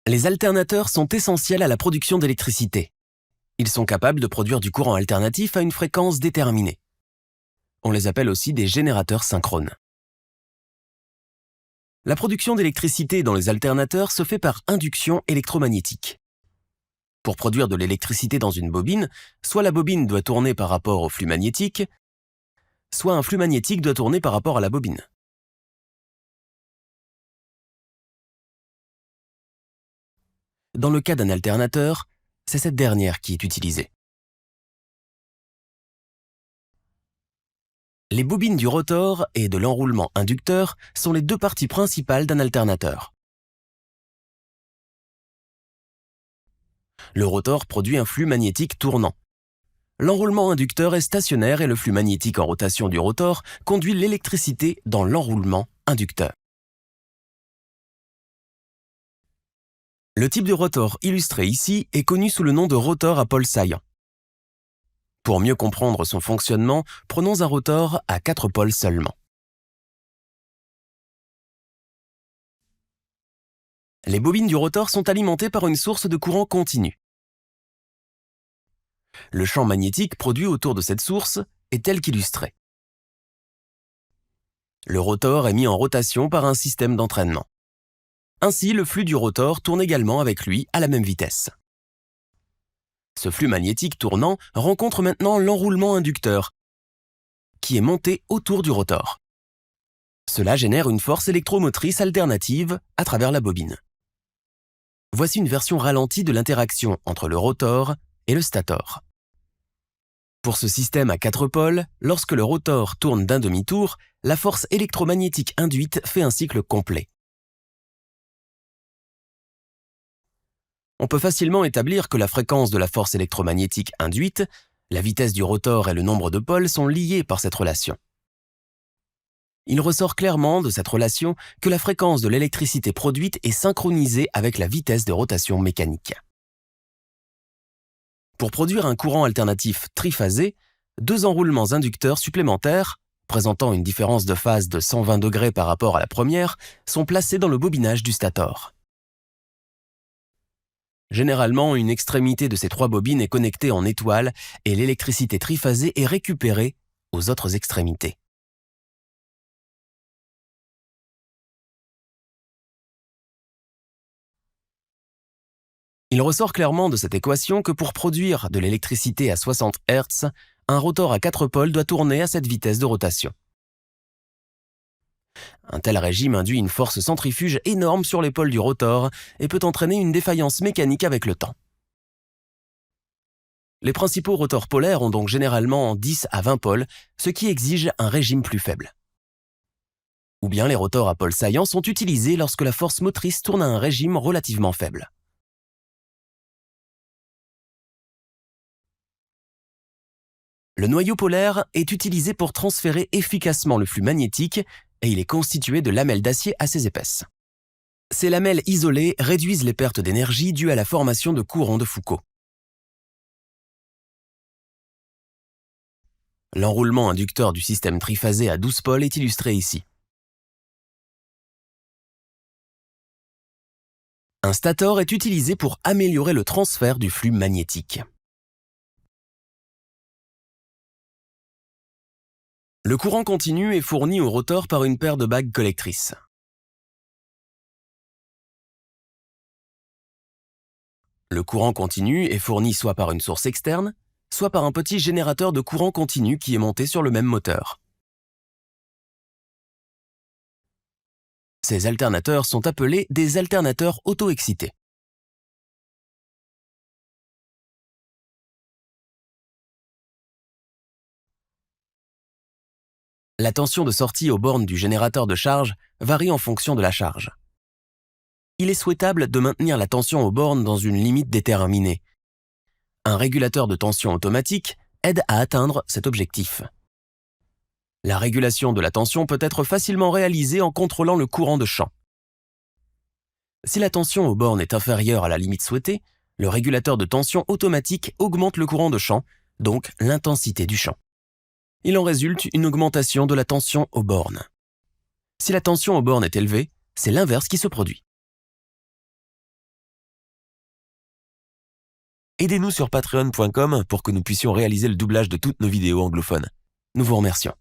Les alternateurs sont essentiels à la production d'électricité. Ils sont capables de produire du courant alternatif à une fréquence déterminée. On les appelle aussi des générateurs synchrones. La production d'électricité dans les alternateurs se fait par induction électromagnétique. Pour produire de l'électricité dans une bobine, soit la bobine doit tourner par rapport au flux magnétique, soit un flux magnétique doit tourner par rapport à la bobine. Dans le cas d'un alternateur, c'est cette dernière qui est utilisée. Les bobines du rotor et de l'enroulement inducteur sont les deux parties principales d'un alternateur. Le rotor produit un flux magnétique tournant. L'enroulement inducteur est stationnaire et le flux magnétique en rotation du rotor conduit l'électricité dans l'enroulement inducteur. Le type de rotor illustré ici est connu sous le nom de rotor à pôle saillant. Pour mieux comprendre son fonctionnement, prenons un rotor à 4 pôles seulement. Les bobines du rotor sont alimentées par une source de courant continu. Le champ magnétique produit autour de cette source est tel qu'illustré. Le rotor est mis en rotation par un système d'entraînement. Ainsi, le flux du rotor tourne également avec lui à la même vitesse. Ce flux magnétique tournant rencontre maintenant l'enroulement inducteur, qui est monté autour du rotor. Cela génère une force électromotrice alternative à travers la bobine. Voici une version ralentie de l'interaction entre le rotor et le stator. Pour ce système à 4 pôles, lorsque le rotor tourne d'un demi-tour, la force électromagnétique induite fait un cycle complet. On peut facilement établir que la fréquence de la force électromagnétique induite, la vitesse du rotor et le nombre de pôles sont liés par cette relation. Il ressort clairement de cette relation que la fréquence de l'électricité produite est synchronisée avec la vitesse de rotation mécanique. Pour produire un courant alternatif triphasé, 2 enroulements inducteurs supplémentaires, présentant une différence de phase de 120 degrés par rapport à la première, sont placés dans le bobinage du stator. Généralement, une extrémité de ces 3 bobines est connectée en étoile et l'électricité triphasée est récupérée aux autres extrémités. Il ressort clairement de cette équation que pour produire de l'électricité à 60 Hz, un rotor à 4 pôles doit tourner à cette vitesse de rotation. Un tel régime induit une force centrifuge énorme sur les pôles du rotor et peut entraîner une défaillance mécanique avec le temps. Les principaux rotors polaires ont donc généralement 10 à 20 pôles, ce qui exige un régime plus faible. Ou bien les rotors à pôles saillants sont utilisés lorsque la force motrice tourne à un régime relativement faible. Le noyau polaire est utilisé pour transférer efficacement le flux magnétique et il est constitué de lamelles d'acier assez épaisses. Ces lamelles isolées réduisent les pertes d'énergie dues à la formation de courants de Foucault. L'enroulement inducteur du système triphasé à 12 pôles est illustré ici. Un stator est utilisé pour améliorer le transfert du flux magnétique. Le courant continu est fourni au rotor par une paire de bagues collectrices. Le courant continu est fourni soit par une source externe, soit par un petit générateur de courant continu qui est monté sur le même moteur. Ces alternateurs sont appelés des alternateurs auto-excités. La tension de sortie aux bornes du générateur de charge varie en fonction de la charge. Il est souhaitable de maintenir la tension aux bornes dans une limite déterminée. Un régulateur de tension automatique aide à atteindre cet objectif. La régulation de la tension peut être facilement réalisée en contrôlant le courant de champ. Si la tension aux bornes est inférieure à la limite souhaitée, le régulateur de tension automatique augmente le courant de champ, donc l'intensité du champ. Il en résulte une augmentation de la tension aux bornes. Si la tension aux bornes est élevée, c'est l'inverse qui se produit. Aidez-nous sur patreon.com pour que nous puissions réaliser le doublage de toutes nos vidéos anglophones. Nous vous remercions.